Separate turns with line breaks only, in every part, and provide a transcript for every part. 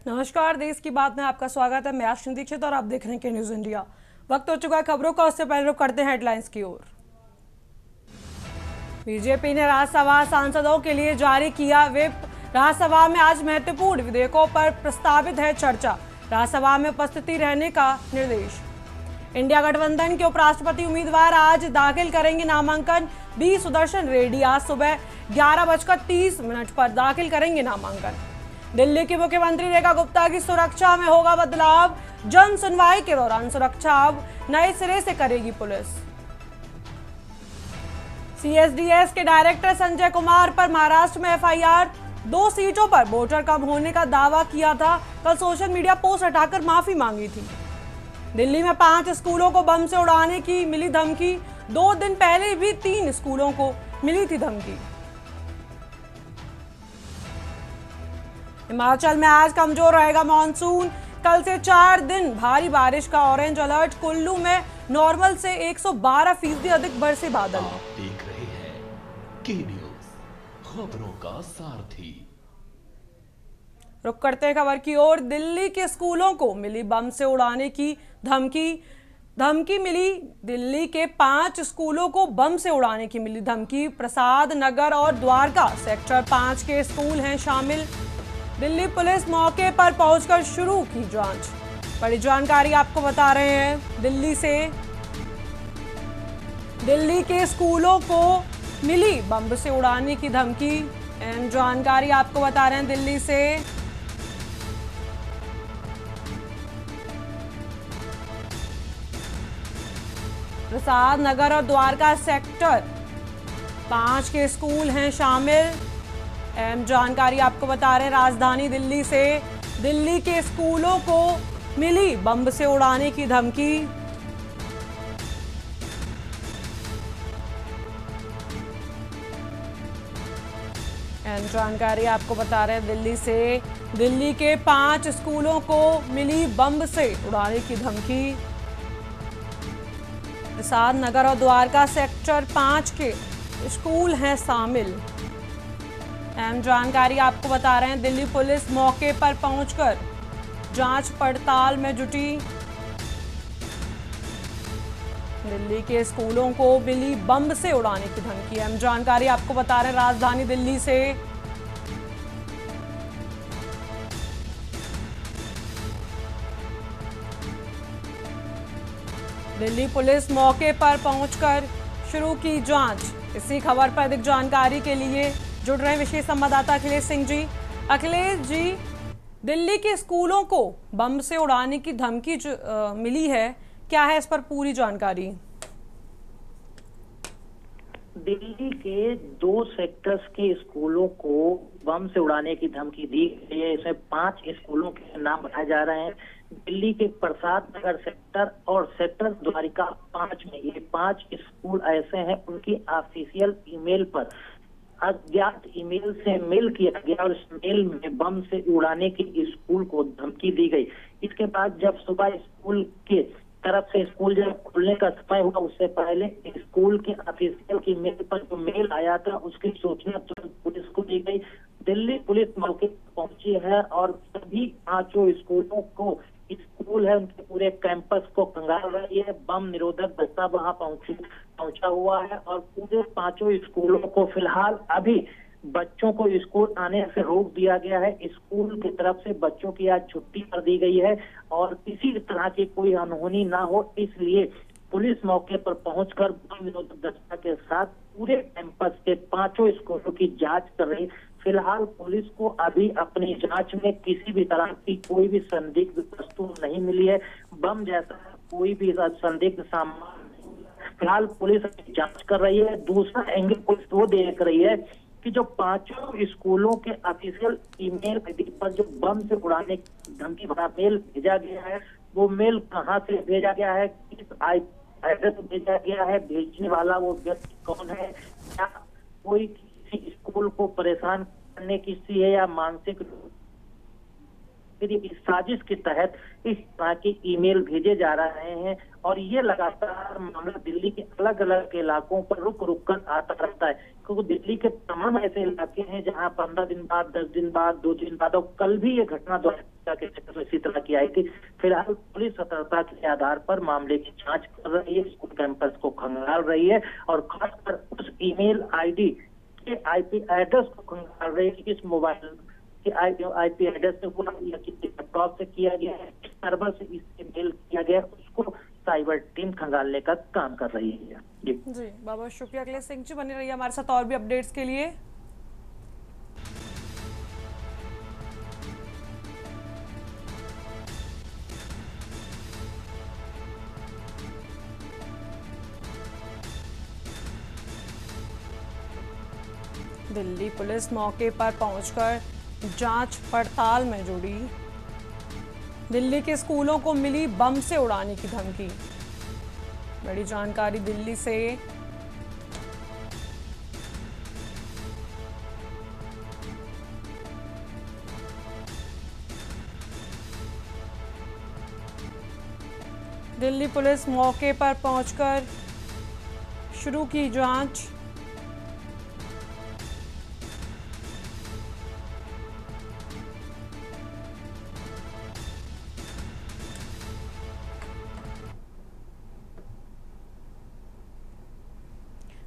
नमस्कार, देश की बात में आपका स्वागत है। मैं आश्विन दीक्षित और आप देख रहे हैं के न्यूज इंडिया। वक्त हो चुका है खबरों का, उससे पहले रुख करते हैं हेडलाइंस की ओर। बीजेपी ने राज्यसभा सांसदों के लिए जारी किया व्हिप। राज्यसभा में आज महत्वपूर्ण विधेयकों पर प्रस्तावित है चर्चा। राज्यसभा में उपस्थिति रहने का निर्देश। इंडिया गठबंधन के उपराष्ट्रपति उम्मीदवार आज दाखिल करेंगे नामांकन। बी सुदर्शन रेड्डी आज सुबह 11:30 पर दाखिल करेंगे नामांकन। दिल्ली की मुख्यमंत्री रेखा गुप्ता की सुरक्षा में होगा बदलाव। जन सुनवाई के दौरान सुरक्षा अब नए सिरे से करेगी पुलिस। सीएसडीएस के डायरेक्टर संजय कुमार पर महाराष्ट्र में एफआईआर। 2 सीटों पर वोटर कम होने का दावा किया था। कल सोशल मीडिया पोस्ट हटाकर माफी मांगी थी। दिल्ली में 5 स्कूलों को बम से उड़ाने की मिली धमकी। 2 दिन पहले भी 3 स्कूलों को मिली थी धमकी। हिमाचल में आज कमजोर रहेगा मानसून। कल से 4 दिन भारी बारिश का ऑरेंज अलर्ट। कुल्लू में नॉर्मल से 112% अधिक बरसे बादल।
आप देख रहे हैं के न्यूज, खबरों का सारथी।
रुक करते हैं खबर की ओर। दिल्ली के स्कूलों को मिली बम से उड़ाने की धमकी मिली। दिल्ली के 5 स्कूलों को बम से उड़ाने की मिली धमकी। प्रसाद नगर और द्वारका सेक्टर 5 के स्कूल हैं शामिल। दिल्ली पुलिस मौके पर पहुंचकर शुरू की जांच। बड़ी जानकारी आपको बता रहे हैं दिल्ली से। दिल्ली के स्कूलों को मिली बम से उड़ाने की धमकी। अहम जानकारी आपको बता रहे हैं दिल्ली से। प्रसाद नगर और द्वारका सेक्टर 5 के स्कूल हैं शामिल। अहम जानकारी आपको बता रहे हैं राजधानी दिल्ली से। दिल्ली के स्कूलों को मिली बम से उड़ाने की धमकी। अहम जानकारी आपको बता रहे हैं दिल्ली से। दिल्ली के 5 स्कूलों को मिली बम से उड़ाने की धमकी। प्रसाद नगर और द्वारका सेक्टर 5 के स्कूल हैं शामिल। अहम जानकारी आपको बता रहे हैं दिल्ली पुलिस मौके पर पहुंचकर जांच पड़ताल में जुटी। दिल्ली के स्कूलों को मिली बम से उड़ाने की धमकी। अहम जानकारी आपको बता रहे हैं राजधानी दिल्ली से। दिल्ली पुलिस मौके पर पहुंचकर शुरू की जांच। इसी खबर पर अधिक जानकारी के लिए जुड़ रहे विशेष संवाददाता अखिलेश सिंह जी। अखिलेश जी, दिल्ली के स्कूलों को बम से उड़ाने की धमकी जो मिली है, क्या है इस पर पूरी जानकारी?
दिल्ली के 2 सेक्टर्स के स्कूलों को बम से उड़ाने की धमकी दी गई है। इसमें 5 स्कूलों के नाम बताए जा रहे हैं। दिल्ली के प्रसाद नगर सेक्टर और सेक्टर द्वारिका 5 में ये 5 स्कूल ऐसे हैं, उनकी ऑफिशियल ईमेल पर अज्ञात ईमेल से मेल किया गया और इस मेल में बम से उड़ाने की स्कूल को धमकी दी गई। इसके बाद जब सुबह स्कूल के तरफ से स्कूल जब खुलने का समय हुआ, उससे पहले स्कूल के ऑफिशियल की मेल पर जो मेल आया था उसकी सूचना तुरंत पुलिस को दी गई। दिल्ली पुलिस मौके पर पहुंची है और सभी 5 स्कूलों को स्कूल है उनके पूरे कैंपस को कंगाल रही है। बम निरोधक दस्ता वहां पहुंचा हुआ है और पूरे 5 स्कूलों को फिलहाल अभी बच्चों को स्कूल आने से रोक दिया गया है। स्कूल की तरफ से बच्चों की आज छुट्टी कर दी गई है और किसी तरह की कोई अनहोनी ना हो, इसलिए पुलिस मौके पर पहुंचकर बम निरोधक दस्ता के साथ पूरे कैंपस के 5 स्कूलों की जांच कर रही। फिलहाल पुलिस को अभी अपनी जांच में किसी भी तरह की कोई भी संदिग्ध वस्तु नहीं मिली है। बम जैसा कोई भी संदिग्ध सामान फिलहाल पुलिस जांच कर रही है। दूसरा एंगल पुलिस वो देख रही है कि जो 5 स्कूलों के ऑफिशियल ईमेल आईडी पर जो बम से उड़ाने की धमकी भरा मेल भेजा गया है, वो मेल कहां से भेजा गया है, किस एड्रेस से भेजा गया है, भेजने वाला वो व्यक्ति कौन है, क्या कोई किसी स्कूल को परेशान करने की स्थिति है या मानसिक इस साजिश के तहत इस तरह के ईमेल भेजे जा रहे हैं और ये लगातार मामला दिल्ली के अलग अलग इलाकों पर रुक रुक कर आता रहता है, क्योंकि दिल्ली के तमाम ऐसे इलाके हैं जहां 15 दिन बाद, 10 दिन बाद, 2 दिन बाद, और कल भी ये घटना दोहराया के चक्कर में इसी तरह की आई थी। फिलहाल पुलिस सतर्कता के आधार पर मामले की जांच कर रही है, स्कूल कैंपस को खंगाल रही है और खासकर उस ईमेल आईडी के आईपी एड्रेस को खंगाल रही है कि किस मोबाइल के आईपी एड्रेस से हुआ या किसी लैपटॉप से किया गया है, किस सर्वर से इसे मेल किया गया है, उसको साइबर टीम खंगालने का काम कर रही है। जी
बहुत बहुत शुक्रिया अखिलेश सिंह जी, बने रहिए हमारे साथ और भी अपडेट्स के लिए। दिल्ली पुलिस मौके पर पहुंचकर जांच पड़ताल में जुटी। दिल्ली के स्कूलों को मिली बम से उड़ाने की धमकी। बड़ी जानकारी दिल्ली से। दिल्ली पुलिस मौके पर पहुंचकर शुरू की जांच।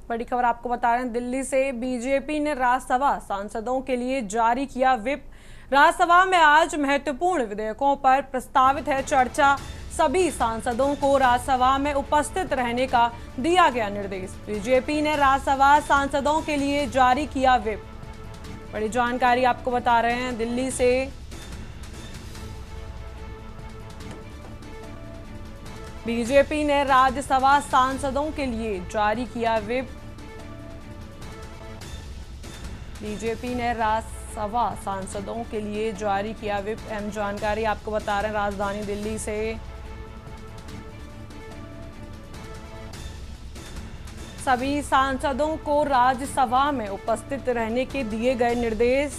बड़ी खबर आपको बता रहे हैं दिल्ली से। बीजेपी ने राज्यसभा सांसदों के लिए जारी किया व्हिप। राज्यसभा में आज महत्वपूर्ण विधेयकों पर प्रस्तावित है चर्चा। सभी सांसदों को राज्यसभा में उपस्थित रहने का दिया गया निर्देश। बीजेपी ने राज्यसभा सांसदों के लिए जारी किया व्हिप। बड़ी जानकारी आपको बता रहे हैं दिल्ली से। बीजेपी ने राज्यसभा सांसदों के लिए जारी किया व्हिप। बीजेपी ने राज्यसभा सांसदों के लिए जारी किया व्हिप। अहम जानकारी आपको बता रहे हैं राजधानी दिल्ली से। सभी सांसदों को राज्यसभा में उपस्थित रहने के दिए गए निर्देश।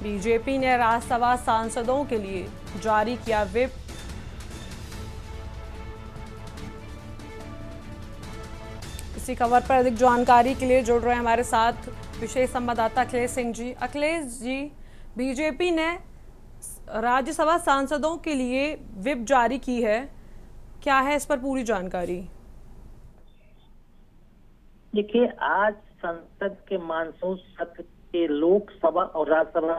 बीजेपी ने राज्यसभा सांसदों के लिए जारी किया व्हिप। इसी खबर पर अधिक जानकारी के लिए जुड़ रहे हैं हमारे साथ विशेष संवाददाता अखिलेश सिंह जी। अखिलेश जी, बीजेपी ने राज्यसभा सांसदों के लिए व्हिप जारी की है, क्या है इस पर पूरी जानकारी?
देखिए, आज संसद के मानसून सत्र के लोकसभा और राज्यसभा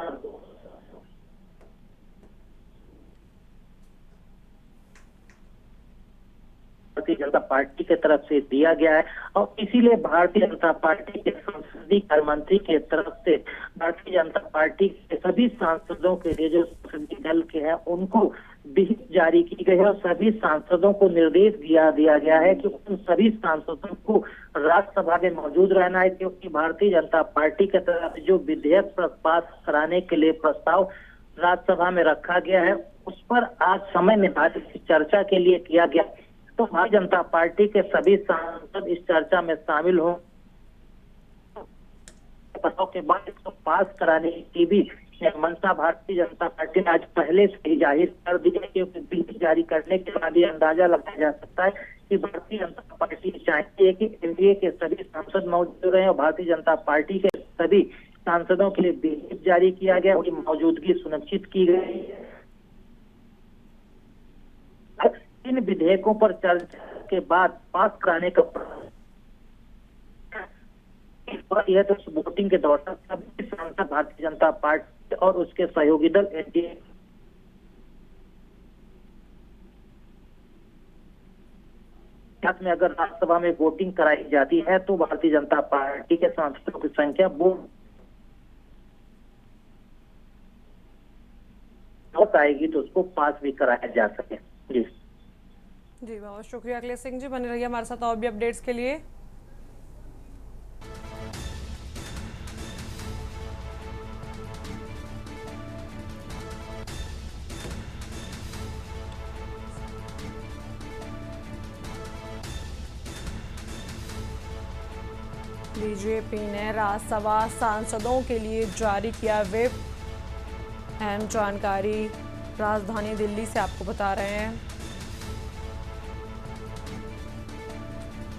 भारतीय जनता पार्टी की तरफ से दिया गया है और इसीलिए भारतीय जनता पार्टी के संसदीय कार्य मंत्री के तरफ से भारतीय जनता पार्टी के सभी सांसदों के लिए जो संसदीय दल के हैं उनको व्हिप जारी की गई है और सभी सांसदों को निर्देश दिया गया है कि उन सभी सांसदों को राज्यसभा में मौजूद रहना है, क्योंकि भारतीय जनता पार्टी की तरफ जो विधेयक पास कराने के लिए प्रस्ताव राज्यसभा में रखा गया है उस पर आज समय निर्धारित चर्चा के लिए किया गया। तो भारतीय जनता पार्टी के सभी सांसद इस चर्चा में शामिल हों के बाद इसको पास कराने की भी मंशा भारतीय जनता पार्टी ने आज पहले से ही जाहिर कर दी है, क्योंकि बिल जारी करने के बाद ये अंदाजा लगाया जा सकता है कि भारतीय जनता पार्टी चाहती है कि एनडीए के सभी सांसद मौजूद रहे और भारतीय जनता पार्टी के सभी सांसदों के लिए बिल जारी किया गया, उनकी मौजूदगी सुनिश्चित की गई है। इन विधेयकों पर चर्चा के बाद पास कराने का यह तो वोटिंग के दौरान सभी सांसद भारतीय जनता पार्टी और उसके सहयोगी दल एनडीए में अगर राज्यसभा में वोटिंग कराई जाती है तो भारतीय जनता पार्टी के सांसदों की संख्या बहुत आएगी तो उसको पास भी कराया जा सके।
जी बहुत शुक्रिया अखिलेश सिंह जी, बने रहिए हमारे साथ और भी अपडेट्स के लिए। बीजेपी ने राज्यसभा सांसदों के लिए जारी किया व्हिप। अहम जानकारी राजधानी दिल्ली से आपको बता रहे हैं।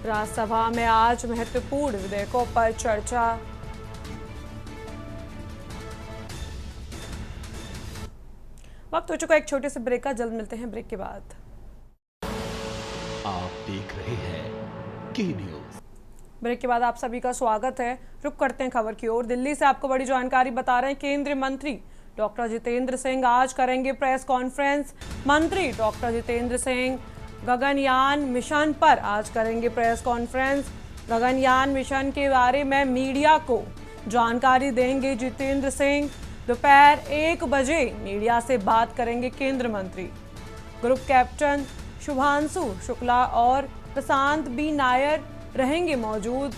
राज्यसभा में आज महत्वपूर्ण विधेयकों पर चर्चा। वक्त हो चुका एक छोटे से ब्रेक का, जल्द मिलते हैं ब्रेक के बाद।
आप देख रहे हैं के न्यूज।
ब्रेक के बाद आप सभी का स्वागत है। रुक करते हैं खबर की ओर। दिल्ली से आपको बड़ी जानकारी बता रहे हैं। केंद्रीय मंत्री डॉक्टर जितेंद्र सिंह आज करेंगे प्रेस कॉन्फ्रेंस। मंत्री डॉक्टर जितेंद्र सिंह गगनयान मिशन पर आज करेंगे प्रेस कॉन्फ्रेंस। गगनयान मिशन के बारे में मीडिया को जानकारी देंगे जितेंद्र सिंह। दोपहर 1 बजे मीडिया से बात करेंगे केंद्रीय मंत्री। ग्रुप कैप्टन शुभांशु शुक्ला और प्रशांत बी नायर रहेंगे मौजूद।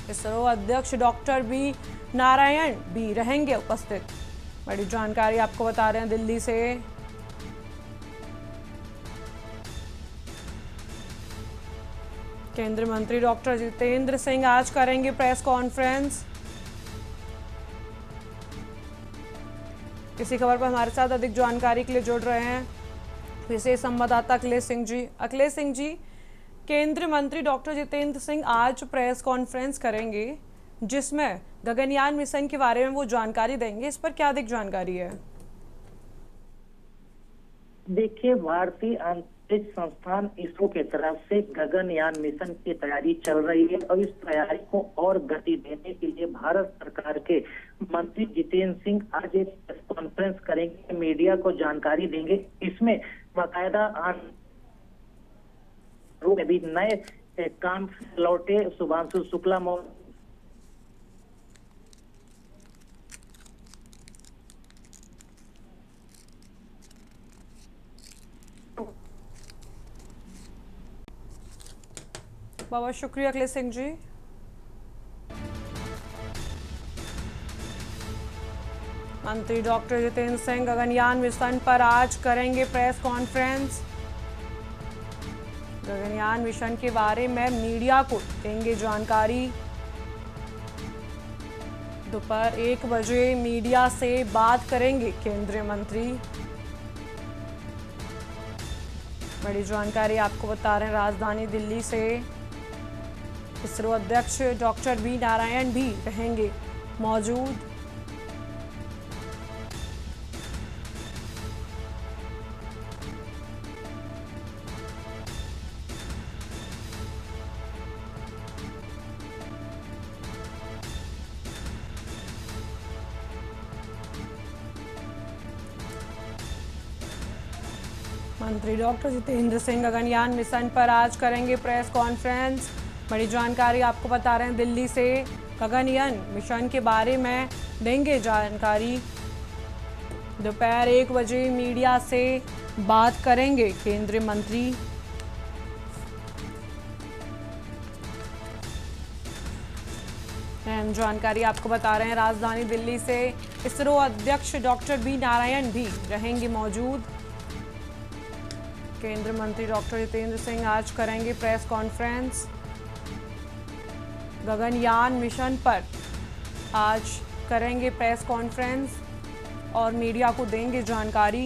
इसरो अध्यक्ष डॉक्टर बी नारायण भी रहेंगे उपस्थित। बड़ी जानकारी आपको बता रहे हैं दिल्ली से। केंद्रीय मंत्री डॉक्टर जितेंद्र सिंह आज करेंगे प्रेस कॉन्फ्रेंस। इसी खबर पर हमारे साथ अधिक जानकारी के लिए जुड़ रहे हैं विशेष संवाददाता अखिलेश सिंह जी। अखिलेश सिंह जी, केंद्रीय मंत्री डॉक्टर जितेंद्र सिंह आज प्रेस कॉन्फ्रेंस करेंगे जिसमें गगनयान मिशन के बारे में वो जानकारी देंगे। इस पर क्या अधिक जानकारी है?
देखिए, भारतीय अंतरिक्ष संस्थान इसरो की तरफ से गगनयान मिशन की तैयारी चल रही है और इस तैयारी को और गति देने के लिए भारत सरकार के मंत्री जितेंद्र सिंह आज एक प्रेस कॉन्फ्रेंस करेंगे, मीडिया को जानकारी देंगे। इसमें बाकायदा में भी नए काम से लौटे शुभांशु शुक्ला
बहुत शुक्रिया अखिलेश सिंह जी। मंत्री डॉक्टर जितेंद्र सिंह गगनयान मिशन पर आज करेंगे प्रेस कॉन्फ्रेंस। गगनयान मिशन के बारे में मीडिया को देंगे जानकारी। दोपहर 1 बजे मीडिया से बात करेंगे केंद्रीय मंत्री। बड़ी जानकारी आपको बता रहे हैं राजधानी दिल्ली से। इसरो अध्यक्ष डॉक्टर बी नारायण भी रहेंगे मौजूद। मंत्री डॉक्टर जितेंद्र सिंह गगनयान मिशन पर आज करेंगे प्रेस कॉन्फ्रेंस। बड़ी जानकारी आपको बता रहे हैं दिल्ली से। गगनयान मिशन के बारे में देंगे जानकारी। दोपहर 1 बजे मीडिया से बात करेंगे केंद्रीय मंत्री। अहम जानकारी आपको बता रहे हैं राजधानी दिल्ली से। इसरो अध्यक्ष डॉक्टर बी नारायण भी रहेंगे मौजूद। केंद्रीय मंत्री डॉक्टर जितेंद्र सिंह आज करेंगे प्रेस कॉन्फ्रेंस। गगनयान मिशन पर आज करेंगे प्रेस कॉन्फ्रेंस और मीडिया को देंगे जानकारी।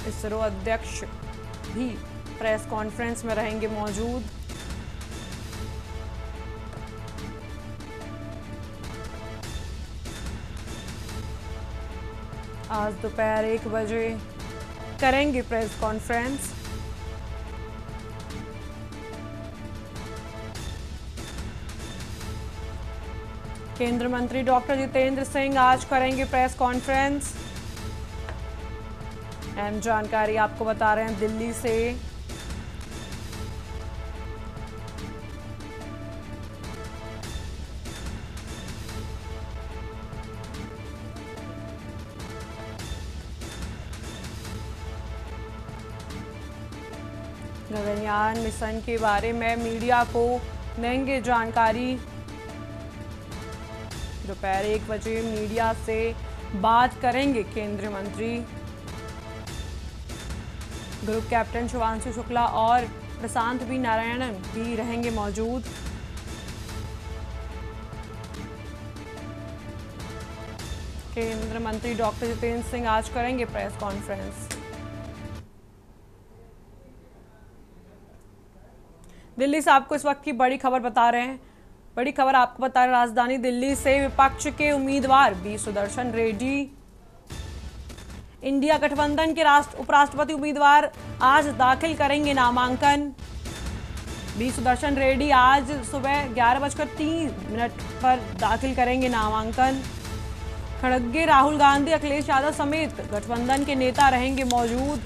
इसरो अध्यक्ष भी प्रेस कॉन्फ्रेंस में रहेंगे मौजूद। आज दोपहर 1 बजे करेंगे प्रेस कॉन्फ्रेंस। केंद्रीय मंत्री डॉक्टर जितेंद्र सिंह आज करेंगे प्रेस कॉन्फ्रेंस। अहम जानकारी आपको बता रहे हैं दिल्ली से। गगनयान मिशन के बारे में मीडिया को देंगे जानकारी। दोपहर 1 बजे मीडिया से बात करेंगे केंद्रीय मंत्री। ग्रुप कैप्टन शुभांशु शुक्ला और प्रशांत बी नारायणन भी रहेंगे मौजूद। केंद्रीय मंत्री डॉक्टर जितेंद्र सिंह आज करेंगे प्रेस कॉन्फ्रेंस। दिल्ली से आपको इस वक्त की बड़ी खबर बता रहे हैं। बड़ी खबर आपको बता रहे हैं, राजधानी दिल्ली से विपक्ष के उम्मीदवार बी सुदर्शन रेड्डी, इंडिया गठबंधन के उपराष्ट्रपति उम्मीदवार आज दाखिल करेंगे नामांकन। बी सुदर्शन रेड्डी आज सुबह 11:03 पर दाखिल करेंगे नामांकन। खड़गे, राहुल गांधी, अखिलेश यादव समेत गठबंधन के नेता रहेंगे मौजूद।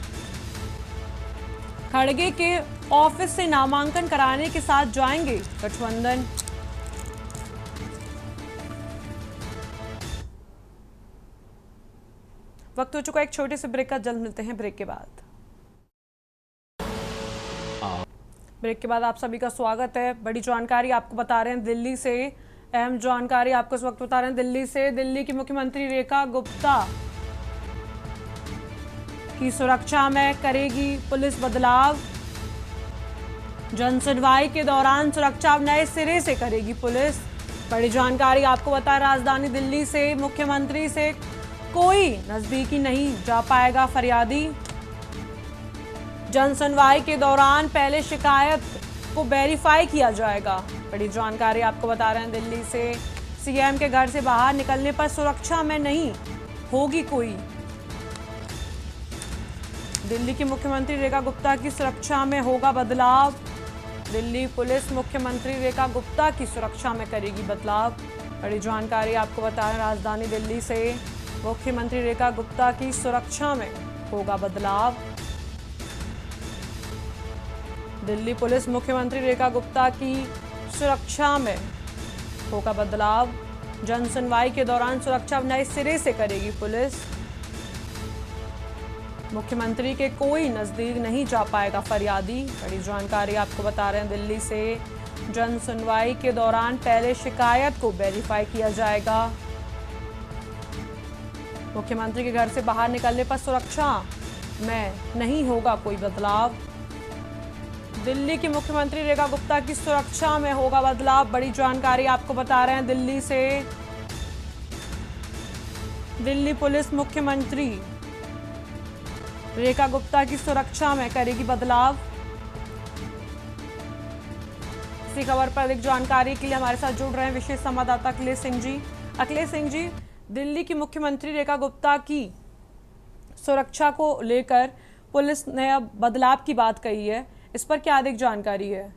खड़गे के ऑफिस से नामांकन कराने के साथ जाएंगे गठबंधन। वक्त हो चुका एक छोटे से ब्रेक का, जल्द मिलते हैं ब्रेक के बाद। ब्रेक के बाद आप सभी का स्वागत है। बड़ी जानकारी आपको बता रहे हैं दिल्ली से, अहम जानकारी आपको इस वक्त बता रहे हैं दिल्ली से। दिल्ली की मुख्यमंत्री रेखा गुप्ता की सुरक्षा में करेगी पुलिस बदलाव। जनसुनवाई के दौरान सुरक्षा नए सिरे से करेगी पुलिस। बड़ी जानकारी आपको बता, राजधानी दिल्ली से मुख्यमंत्री से कोई नजदीकी नहीं जा पाएगा फरियादी। जनसुनवाई के दौरान पहले शिकायत को वेरीफाई किया जाएगा। बड़ी जानकारी आपको बता रहे हैं दिल्ली से। सीएम के घर से बाहर निकलने पर सुरक्षा में नहीं होगी कोई। दिल्ली की मुख्यमंत्री रेखा गुप्ता की सुरक्षा में होगा बदलाव। दिल्ली पुलिस मुख्यमंत्री रेखा गुप्ता की सुरक्षा में करेगी बदलाव। बड़ी जानकारी आपको बता रहे हैं, राजधानी दिल्ली से मुख्यमंत्री रेखा गुप्ता की सुरक्षा में होगा बदलाव। दिल्ली पुलिस मुख्यमंत्री रेखा गुप्ता की सुरक्षा में होगा बदलाव। जनसुनवाई के दौरान सुरक्षा नए सिरे से करेगी पुलिस। मुख्यमंत्री के कोई नजदीक नहीं जा पाएगा फरियादी। बड़ी जानकारी आपको बता रहे हैं दिल्ली से। जनसुनवाई के दौरान पहले शिकायत को वेरीफाई किया जाएगा। मुख्यमंत्री के घर से बाहर निकलने पर सुरक्षा में नहीं होगा कोई बदलाव। दिल्ली की मुख्यमंत्री रेखा गुप्ता की सुरक्षा में होगा बदलाव। बड़ी जानकारी आपको बता रहे हैं दिल्ली से। दिल्ली पुलिस मुख्यमंत्री रेखा गुप्ता की सुरक्षा में करेगी बदलाव। इसी खबर पर अधिक जानकारी के लिए हमारे साथ जुड़ रहे हैं विशेष संवाददाता अखिलेश सिंह जी। अखिलेश सिंह जी, दिल्ली की मुख्यमंत्री रेखा गुप्ता की सुरक्षा को लेकर पुलिस ने अब बदलाव की बात कही है, इस पर क्या अधिक जानकारी है?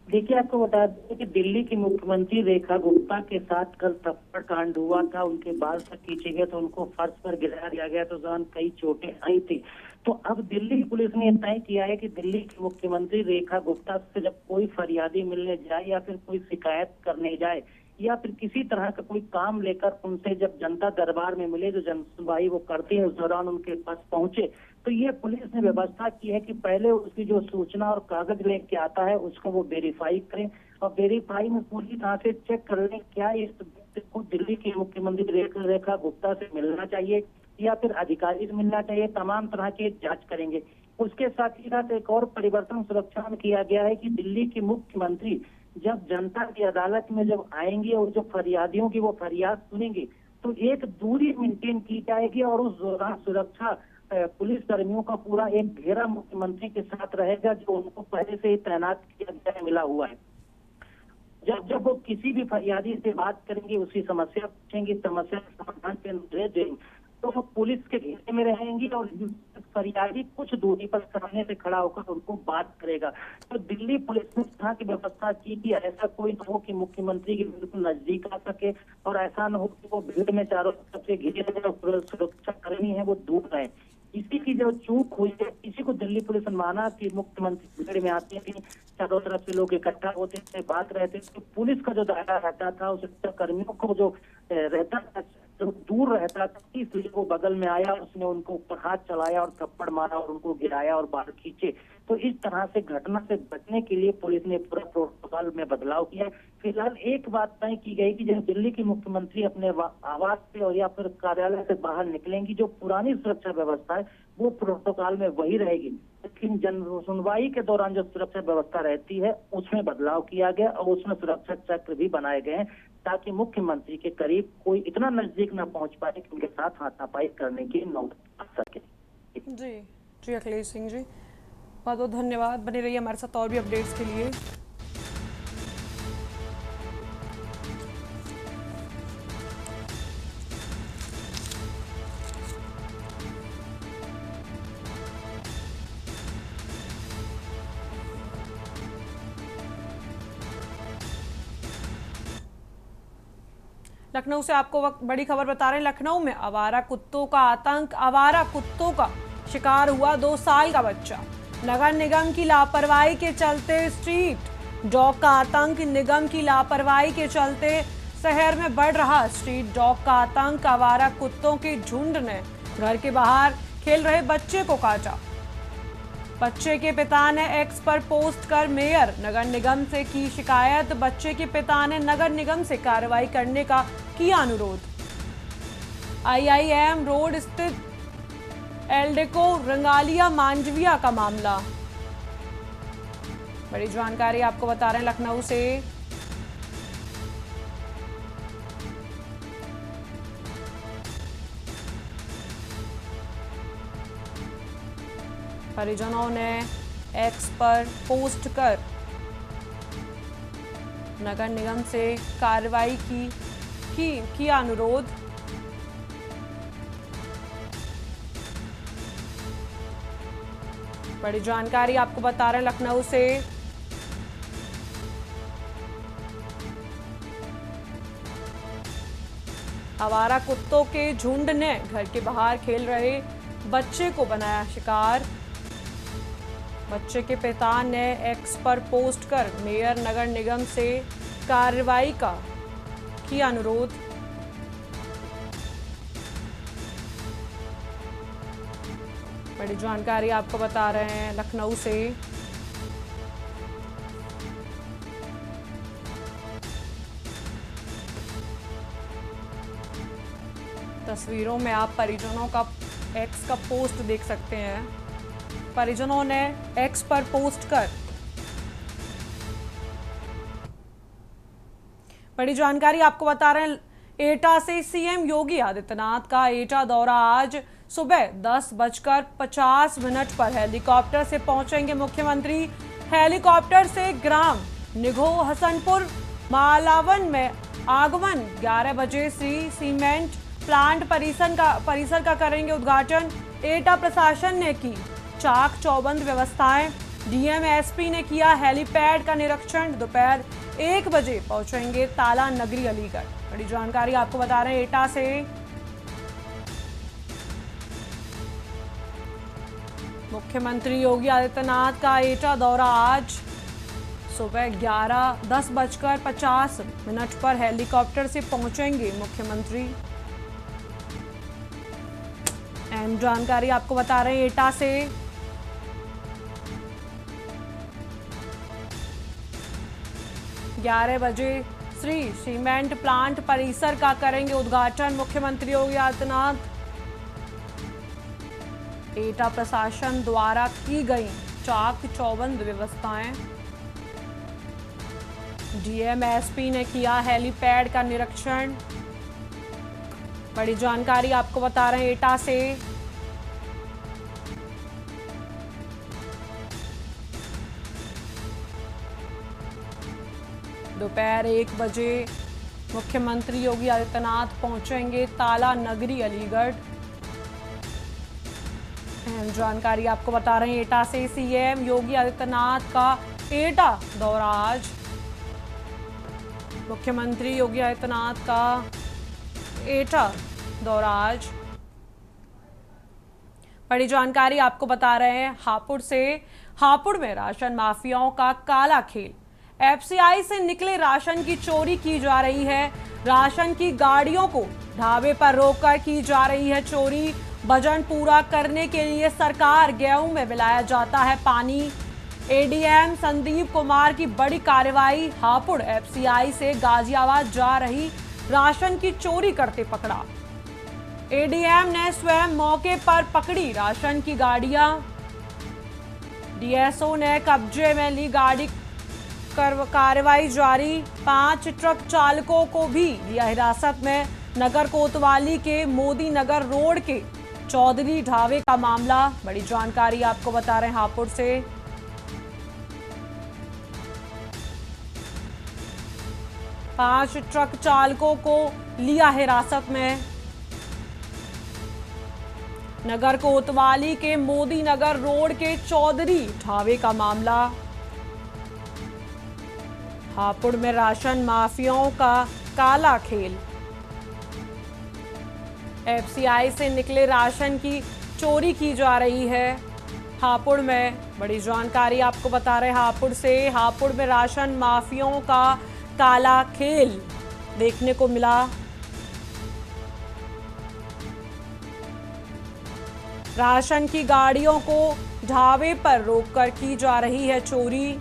देखिए, आपको बता दें कि दिल्ली की मुख्यमंत्री रेखा गुप्ता के साथ कल थप्पड़ कांड हुआ था। उनके बाल तक खींचे गए तो उनको फर्श पर गिरा दिया गया, तो जान कई चोटें आई थी। तो अब दिल्ली पुलिस ने तय किया है कि दिल्ली की मुख्यमंत्री रेखा गुप्ता से जब कोई फरियादी मिलने जाए या फिर कोई शिकायत करने जाए या फिर किसी तरह का कोई काम लेकर उनसे जब जनता दरबार में मिले, जो जनसुनवाई वो करते हैं, उस दौरान उनके पास पहुंचे, तो ये पुलिस ने व्यवस्था की है कि पहले उसकी जो सूचना और कागज लेके आता है उसको वो वेरीफाई करें और वेरीफाई में पूरी तरह से चेक कर लें क्या इस व्यक्ति को दिल्ली की मुख्यमंत्री रेखा गुप्ता से मिलना चाहिए या फिर अधिकारी से मिलना चाहिए। तमाम तरह की जांच करेंगे। उसके साथ ही साथ एक और परिवर्तन सुरक्षा में किया गया है कि दिल्ली की मुख्यमंत्री जब जनता की अदालत में जब आएंगे और जो फरियादियों की वो फरियाद सुनेंगे तो एक दूरी मेंटेन की जाएगी और उस दौरान सुरक्षा पुलिस कर्मियों का पूरा एक घेरा मुख्यमंत्री के साथ रहेगा, जो उनको पहले से ही तैनात किया गया मिला हुआ है। जब वो किसी भी फरियादी से बात करेंगे, उसकी समस्या पूछेंगे, समस्या के समाधान के निर्देश देंगे, तो वो पुलिस के घेरे में रहेंगी और फरियादी कुछ दूरी पर सामने से खड़ा होकर उनको बात करेगा। तो दिल्ली पुलिस ने इस तरह की व्यवस्था की कि ऐसा कोई न हो कि मुख्यमंत्री के बिल्कुल नजदीक आ सके और ऐसा न हो कि वो भीड़ में चारों तरफ से घिरे रहे, सुरक्षा कर्मी है वो दूर रहे। इसी की जो चूक हुई है, इसी को दिल्ली पुलिस ने माना कि मुख्यमंत्री भीड़ में आते थे, चारों तरफ से लोग इकट्ठा होते थे, बात रहते थे, पुलिस का जो दायरा रहता था उस कर्मियों को जो रहता था जो दूर रहता था, इसलिए वो बगल में आया, उसने उनको ऊपर हाथ चलाया और थप्पड़ मारा और उनको गिराया और बाहर खींचे। तो इस तरह से घटना से बचने के लिए पुलिस ने पूरा प्रोटोकॉल में बदलाव किया। फिलहाल एक बात तय की गई कि जब दिल्ली की मुख्यमंत्री अपने आवास से और या फिर कार्यालय से बाहर निकलेंगी, जो पुरानी सुरक्षा व्यवस्था है वो प्रोटोकॉल में वही रहेगी, लेकिन जन सुनवाई के दौरान जो सुरक्षा व्यवस्था रहती है उसमें बदलाव किया गया और उसमें सुरक्षा चक्र भी बनाए गए हैं ताकि मुख्यमंत्री के करीब कोई इतना नजदीक न पहुंच पाए कि उनके साथ हाथापाई करने की नौबत आ सके।
जी जी अखिलेश सिंह जी, बहुत बहुत धन्यवाद। बने रहिए हमारे साथ और भी अपडेट्स के लिए। लखनऊ से आपको बड़ी खबर बता रहे हैं। लखनऊ में आवारा कुत्तों का आतंक, आवारा कुत्तों का शिकार हुआ 2 साल का बच्चा। नगर निगम की लापरवाही के चलते स्ट्रीट डॉग का आतंक, निगम की लापरवाही के चलते शहर में बढ़ रहा स्ट्रीट डॉग का आतंक। आवारा कुत्तों के झुंड ने घर के बाहर खेल रहे बच्चे को काटा। बच्चे के पिता ने एक्स पर पोस्ट कर मेयर नगर निगम से की शिकायत। बच्चे के पिता ने नगर निगम से कार्रवाई करने का किया अनुरोध। IIM रोड स्थित एल्डेको रंगालिया मांजविया का मामला। बड़ी जानकारी आपको बता रहे हैं लखनऊ से। परिजनों ने एक्स पर पोस्ट कर नगर निगम से कार्रवाई किया अनुरोध। बड़ी जानकारी आपको बता रहे हैं लखनऊ से। आवारा कुत्तों के झुंड ने घर के बाहर खेल रहे बच्चे को बनाया शिकार। बच्चे के पिता ने एक्स पर पोस्ट कर मेयर नगर निगम से कार्रवाई का किया अनुरोध। बड़ी जानकारी आपको बता रहे हैं लखनऊ से। तस्वीरों में आप परिजनों का एक्स का पोस्ट देख सकते हैं। परिजनों ने एक्स पर पोस्ट कर बड़ी जानकारी आपको बता रहे हैं एटा से। सीएम योगी आदित्यनाथ का एटा दौरा आज सुबह 10:50 पर हेलीकॉप्टर से पहुंचेंगे मुख्यमंत्री। हेलीकॉप्टर से ग्राम निघो हसनपुर मालावन में आगमन। 11 बजे श्री सीमेंट प्लांट परिसर का करेंगे उद्घाटन। एटा प्रशासन ने की चाक चौबंद व्यवस्थाएं। डीएम एसपी ने किया हेलीपैड का निरीक्षण। दोपहर 1 बजे पहुंचेंगे ताला नगरी अलीगढ़। बड़ी जानकारी आपको बता रहे हैं एटा से। मुख्यमंत्री योगी आदित्यनाथ का एटा दौरा आज सुबह 10:50 पर हेलीकॉप्टर से पहुंचेंगे मुख्यमंत्री। अहम जानकारी आपको बता रहे हैं एटा से। ग्यारह बजे श्री सीमेंट प्लांट परिसर का करेंगे उद्घाटन मुख्यमंत्री योगी आदित्यनाथ। एटा प्रशासन द्वारा की गई चाक चौबंद व्यवस्थाएं। डीएम एसपी ने किया हेलीपैड का निरीक्षण। बड़ी जानकारी आपको बता रहे हैं एटा से। दोपहर 1 बजे मुख्यमंत्री योगी आदित्यनाथ पहुंचेंगे ताला नगरी अलीगढ़। अहम जानकारी आपको बता रहे हैं एटा से। सीएम योगी आदित्यनाथ का एटा दौरा आज। मुख्यमंत्री योगी आदित्यनाथ का एटा दौरा आज। बड़ी जानकारी आपको बता रहे हैं हापुड़ से। हापुड़ में राशन माफियाओं का काला खेल। एफसीआई से निकले राशन की चोरी की जा रही है। राशन की गाड़ियों को ढाबे पर रोककर की जा रही है चोरी। वजन पूरा करने के लिए सरकार गेहूं में मिलाया जाता है पानी। एडीएम संदीप कुमार की बड़ी कार्रवाई। हापुड़ एफसीआई से गाजियाबाद जा रही राशन की चोरी करते पकड़ा। एडीएम ने स्वयं मौके पर पकड़ी राशन की गाड़ियां। डीएसओ ने कब्जे में ली गाड़ी कार्रवाई जारी। 5 ट्रक चालकों को भी लिया हिरासत में। नगर कोतवाली के मोदी नगर रोड के चौधरी ढाबे का मामला। बड़ी जानकारी आपको बता रहे हैं हापुड़ से। पांच ट्रक चालकों को लिया हिरासत में। नगर कोतवाली के मोदी नगर रोड के चौधरी ढाबे का मामला। हापुड़ में राशन माफियाओं का काला खेल। एफसीआई से निकले राशन की चोरी की जा रही है हापुड़ में। बड़ी जानकारी आपको बता रहे हैं हापुड़ से। हापुड़ में राशन माफियाओं का काला खेल देखने को मिला। राशन की गाड़ियों को ढाबे पर रोककर की जा रही है चोरी।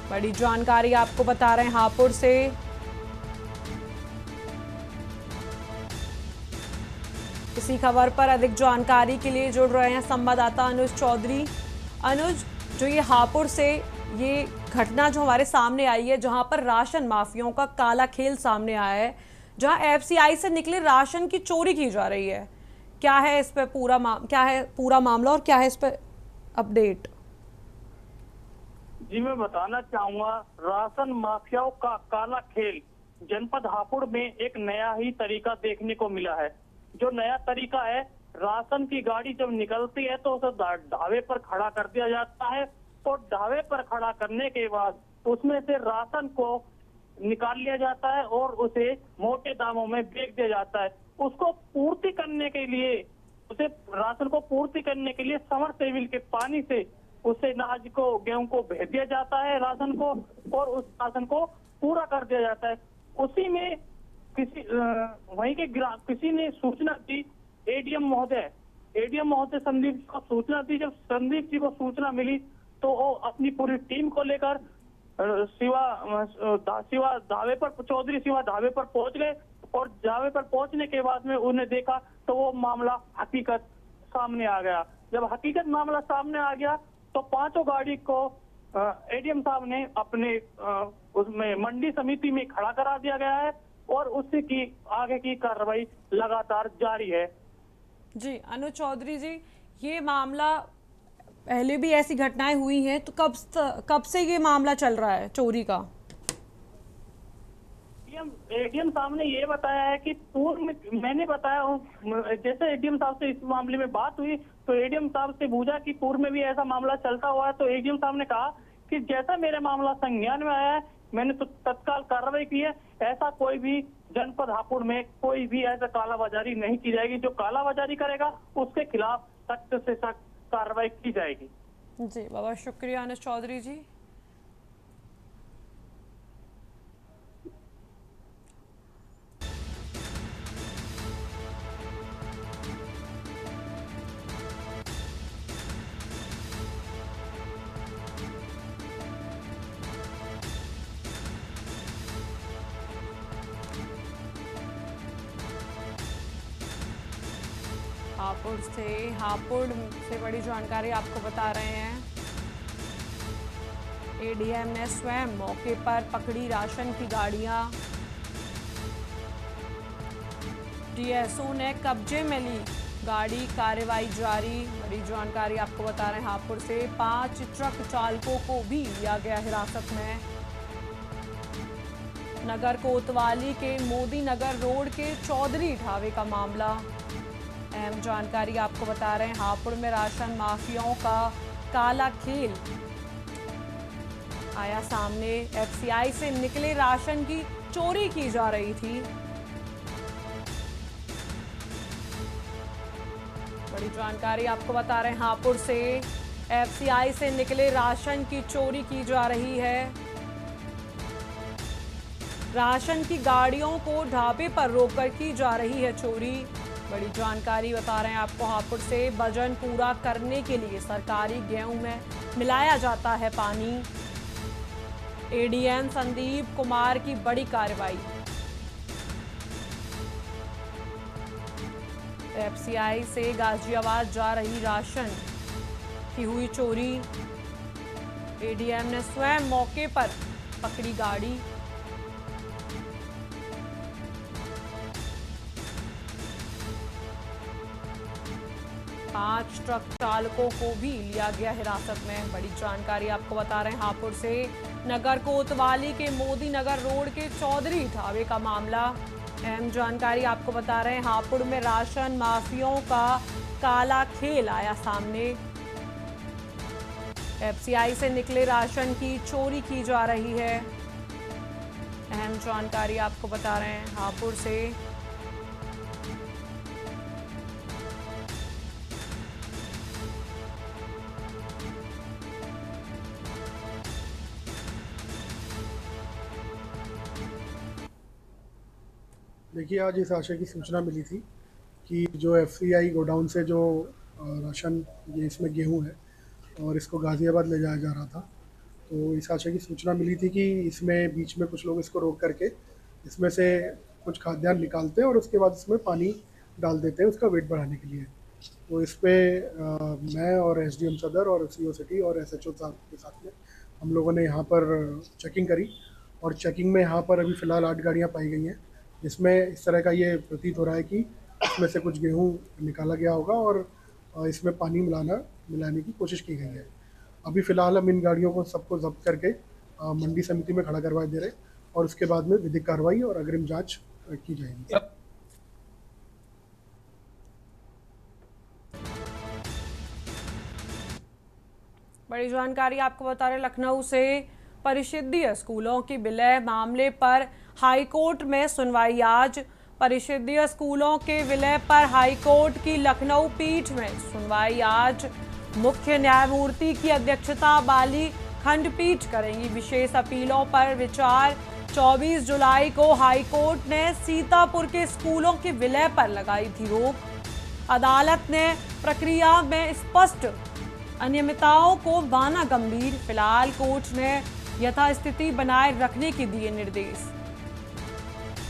बड़ी जानकारी आपको बता रहे हैं हापुड़ से। इसी खबर पर अधिक जानकारी के लिए जुड़ रहे हैं संवाददाता अनुज चौधरी। अनुज, जो ये हापुड़ से ये घटना जो हमारे सामने आई है, जहां पर राशन माफियाओं का काला खेल सामने आया है, जहां एफसीआई से निकले राशन की चोरी की जा रही है, क्या है इस पे क्या है पूरा मामला और क्या है इस पे अपडेट?
जी मैं बताना चाहूंगा, राशन माफियाओं का काला खेल जनपद हापुड़ में एक नया ही तरीका देखने को मिला है। जो नया तरीका है, राशन की गाड़ी जब निकलती है तो उसे ढाबे पर खड़ा कर दिया जाता है और ढाबे पर खड़ा करने के बाद उसमें से राशन को निकाल लिया जाता है और उसे मोटे दामों में बेच दिया जाता है। उसको पूर्ति करने के लिए, उसे राशन को पूर्ति करने के लिए समरसेबिल के पानी से उसे अनाज को, गेहूं को भेज दिया जाता है राशन को, और उस राशन को पूरा कर दिया जाता है। उसी में वहीं के किसी ने सूचना दी एडीएम महोदय संदीप को सूचना दी। जब संदीप जी को सूचना मिली तो वो अपनी पूरी टीम को लेकर चौधरी शिवा ढाबे पर पहुंच गए और ढाबे पर पहुंचने के बाद में उन्हें देखा तो वो मामला हकीकत सामने आ गया। जब हकीकत मामला सामने आ गया तो पांचों गाड़ी को एडीएम साहब ने अपने उसमें मंडी समिति में खड़ा करा दिया गया है और उससे की आगे की कार्रवाई लगातार जारी है।
जी अनुज चौधरी जी, ये मामला पहले भी ऐसी घटनाएं हुई हैं, तो कब से ये मामला चल रहा है चोरी का?
एडीएम साहब ने ये बताया है कि पूर्व में मैंने बताया, जैसे एडीएम साहब से इस मामले में बात हुई तो एडीएम साहब से पूछा कि पूर्व में भी ऐसा मामला चलता हुआ है, तो एडीएम साहब ने कहा कि जैसा मेरे मामला संज्ञान में आया है मैंने तो तत्काल कार्रवाई की है। ऐसा कोई भी जनपद हापुड़ में कोई भी ऐसा कालाबाजारी नहीं की जाएगी। जो कालाबाजारी करेगा उसके खिलाफ सख्त से सख्त कार्रवाई की जाएगी।
जी बहुत शुक्रिया अनुज चौधरी जी। हापुड़ से बड़ी जानकारी आपको बता रहे हैं। एडीएम ने स्वयं मौके पर पकड़ी राशन की गाड़ियां। डीएसओ ने कब्जे में ली गाड़ी, कार्रवाई जारी। बड़ी जानकारी आपको बता रहे हैं हापुड़ से। 5 ट्रक चालकों को भी लिया गया हिरासत में। नगर कोतवाली के मोदी नगर रोड के चौधरी ढाबे का मामला। अहम जानकारी आपको बता रहे हैं, हापुड़ में राशन माफियाओं का काला खेल आया सामने। एफसीआई से निकले राशन की चोरी की जा रही थी। बड़ी जानकारी आपको बता रहे हैं हापुड़ से। एफसीआई से निकले राशन की चोरी की जा रही है। राशन की गाड़ियों को ढाबे पर रोककर की जा रही है चोरी। बड़ी जानकारी बता रहे हैं आपको हापुड़ से। वजन पूरा करने के लिए सरकारी गेहूं में मिलाया जाता है पानी। एडीएम संदीप कुमार की बड़ी कार्रवाई। एफसीआई से गाजियाबाद जा रही राशन की हुई चोरी। एडीएम ने स्वयं मौके पर पकड़ी गाड़ी। पांच ट्रक चालकों को भी लिया गया हिरासत में। बड़ी जानकारी आपको बता रहे हैं हापुड़ से। नगर कोतवाली के मोदी नगर रोड के चौधरी ढाबे का मामला। अहम जानकारी आपको बता रहे हैं हापुड़ में राशन माफियाओं का काला खेल आया सामने। एफसीआई से निकले राशन की चोरी की जा रही है। अहम जानकारी आपको बता रहे हैं हापुड़ से।
देखिए, आज इस आशय की सूचना मिली थी कि जो एफसीआई गोडाउन से जो राशन, ये इसमें गेहूं है और इसको गाज़ियाबाद ले जाया जा रहा था, तो इस आशय की सूचना मिली थी कि इसमें बीच में कुछ लोग इसको रोक करके इसमें से कुछ खाद्यान्न निकालते हैं और उसके बाद इसमें पानी डाल देते हैं उसका वेट बढ़ाने के लिए। तो इस पर मैं और एसडीएम सदर और सीओ सिटी और एसएचओ साहब के साथ में हम लोगों ने यहाँ पर चेकिंग करी और चेकिंग में यहाँ पर अभी फ़िलहाल 8 गाड़ियाँ पाई गई हैं, जिसमें इस तरह का ये प्रतीत हो रहा है कि इसमें से कुछ गेहूं निकाला गया होगा और इसमें पानी मिलाने की कोशिश की गई है। अभी फ़िलहाल हम इन गाड़ियों को सबको जब्त करके मंडी समिति में खड़ा करवा दे रहे हैं और उसके बाद में विधिक कार्रवाई और अग्रिम जांच की जाएगी।
बड़ी जानकारी आपको बता रहे लखनऊ से। परिषदीय स्कूलों की विलय मामले पर हाईकोर्ट में सुनवाई आज। परिषदीय स्कूलों के विलय पर हाईकोर्ट की लखनऊ पीठ में सुनवाई आज। मुख्य न्यायमूर्ति की अध्यक्षता वाली खंडपीठ करेंगी विशेष अपीलों पर विचार। 24 जुलाई को हाईकोर्ट ने सीतापुर के स्कूलों के विलय पर लगाई थी रोक। अदालत ने प्रक्रिया में स्पष्ट अनियमितताओं को माना गंभीर। फिलहाल कोर्ट ने यथास्थिति बनाए रखने के दिए निर्देश।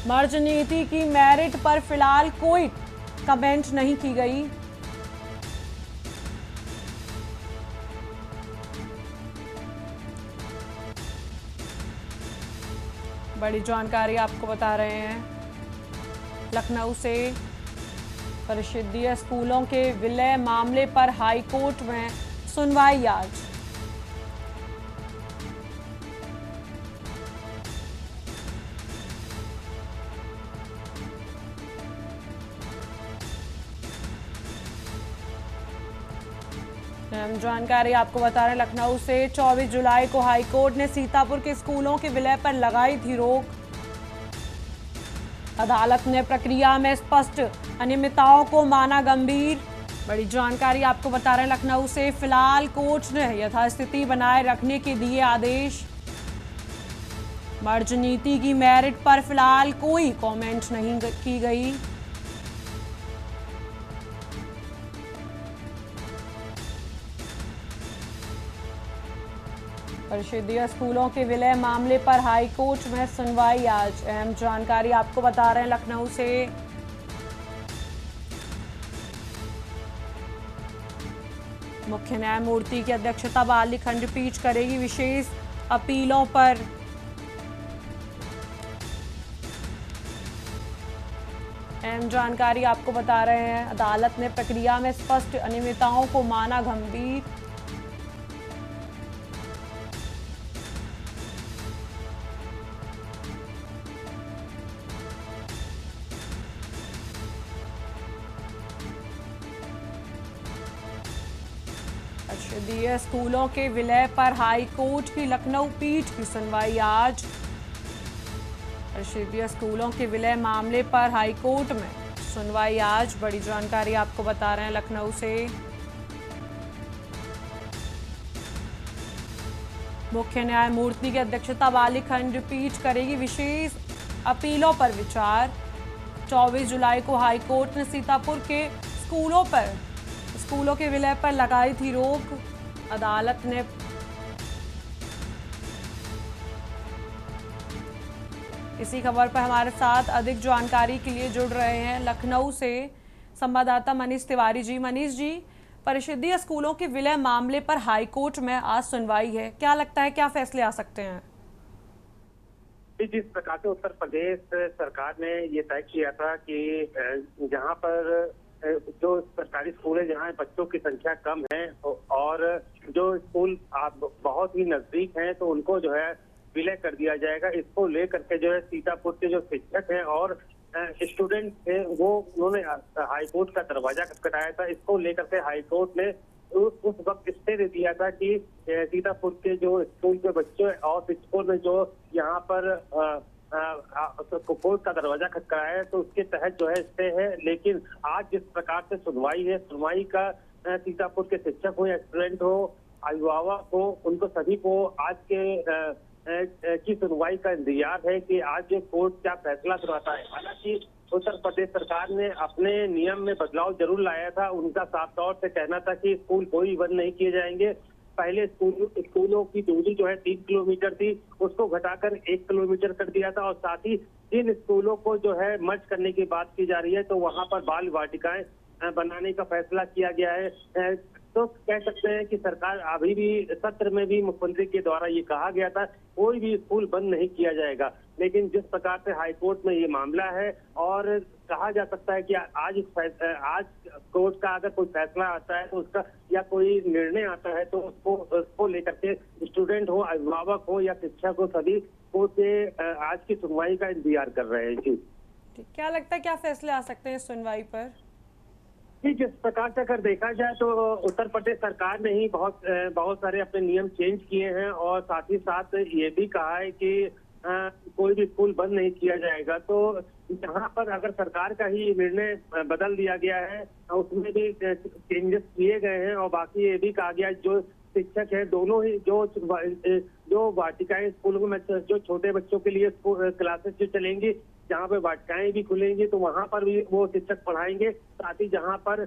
मर्ज नीति की मेरिट पर फिलहाल कोई कमेंट नहीं की गई। बड़ी जानकारी आपको बता रहे हैं लखनऊ से। परिषदीय स्कूलों के विलय मामले पर हाईकोर्ट में सुनवाई आज। जानकारी आपको बता रहे हैं लखनऊ से। 24 जुलाई को हाईकोर्ट ने सीतापुर के स्कूलों के विलय पर लगाई थी रोक। अदालत ने प्रक्रिया में स्पष्ट अनियमितताओं को माना गंभीर। बड़ी जानकारी आपको बता रहे हैं लखनऊ से। फिलहाल कोर्ट ने यथास्थिति बनाए रखने के दिए आदेश। मर्ज नीति की मेरिट पर फिलहाल कोई कमेंट नहीं की गई। परिषदीय स्कूलों के विलय मामले पर हाईकोर्ट में सुनवाई आज। अहम जानकारी आपको बता रहे हैं लखनऊ से। मुख्य न्यायमूर्ति की अध्यक्षता वाली खंडपीठ करेगी विशेष अपीलों पर। अहम जानकारी आपको बता रहे हैं अदालत ने प्रक्रिया में स्पष्ट अनियमितताओं को माना गंभीर। परिषदीय स्कूलों के विलय पर हाईकोर्ट की लखनऊ पीठ की सुनवाई आज। परिषदीय स्कूलों के विलय मामले पर हाईकोर्ट में सुनवाई आज। बड़ी जानकारी आपको बता रहे हैं लखनऊ से। मुख्य न्यायमूर्ति की अध्यक्षता वाली खंडपीठ करेगी विशेष अपीलों पर विचार। 24 जुलाई को हाईकोर्ट ने सीतापुर के स्कूलों के विलय पर लगाई थी रोक। अदालत ने इसी खबर पर हमारे साथ अधिक जानकारी के लिए जुड़ रहे हैं लखनऊ से संवाददाता मनीष तिवारी जी। मनीष जी, परिषदीय स्कूलों के विलय मामले पर हाईकोर्ट में आज सुनवाई है, क्या लगता है क्या फैसले आ सकते हैं?
कि जिस प्रकार से उत्तर प्रदेश सरकार ने ये तय किया था कि जहाँ पर जो सरकारी स्कूल है जहाँ बच्चों की संख्या कम है और जो स्कूल बहुत ही नजदीक हैं तो उनको जो है विलय कर दिया जाएगा। इसको लेकर के जो है सीतापुर के जो शिक्षक हैं और स्टूडेंट थे वो उन्होंने हाईकोर्ट का दरवाजा खटखटाया था। इसको लेकर के हाईकोर्ट ने उस वक्त स्टे दे दिया था कि सीतापुर के जो स्कूल के बच्चे और शिक्षकों ने जो यहाँ पर कोर्ट का दरवाजा खटखटाया है तो उसके तहत जो है स्टे है। लेकिन आज जिस प्रकार से सुनवाई है, सुनवाई का सीतापुर के शिक्षक हो या स्टूडेंट हो, अभिभावक हो, उनको सभी को आज के की सुनवाई का इंतजार है कि आज कोर्ट क्या फैसला सुनाता है। हालांकि उत्तर प्रदेश सरकार ने अपने नियम में बदलाव जरूर लाया था। उनका साफ तौर से कहना था कि स्कूल कोई बंद नहीं किए जाएंगे। पहले स्कूलों की दूरी जो है 3 किलोमीटर थी, उसको घटाकर 1 किलोमीटर कर दिया था और साथ ही जिन स्कूलों को जो है मर्ज करने की बात की जा रही है तो वहां पर बाल वाटिकाएं बनाने का फैसला किया गया है। तो कह सकते हैं कि सरकार अभी भी सत्र में भी मुख्यमंत्री के द्वारा ये कहा गया था कोई भी स्कूल बंद नहीं किया जाएगा। लेकिन जिस प्रकार से हाईकोर्ट में ये मामला है और कहा जा सकता है कि आज कोर्ट का अगर कोई फैसला आता है तो उसका या कोई निर्णय आता है तो उसको लेकर के स्टूडेंट हो, अभिभावक हो या शिक्षक हो, सभी कोर्ट से आज की सुनवाई का इंतजार कर रहे हैं। जी
क्या लगता है क्या फैसले आ सकते हैं इस सुनवाई पर?
जी, जिस प्रकार से अगर देखा जाए तो उत्तर प्रदेश सरकार ने ही बहुत सारे अपने नियम चेंज किए हैं और साथ ही साथ ये भी कहा है कि कोई भी स्कूल बंद नहीं किया जाएगा। तो यहाँ पर अगर सरकार का ही निर्णय बदल दिया गया है उसमें भी चेंजेस किए गए हैं और बाकी ये भी कहा गया जो शिक्षक है दोनों ही जो वाटिकाएं स्कूलों में जो छोटे बच्चों के लिए क्लासेस जो चलेंगी जहाँ पे वाटिकाएं भी खुलेंगी तो वहाँ पर भी वो शिक्षक पढ़ाएंगे। साथ ही जहाँ पर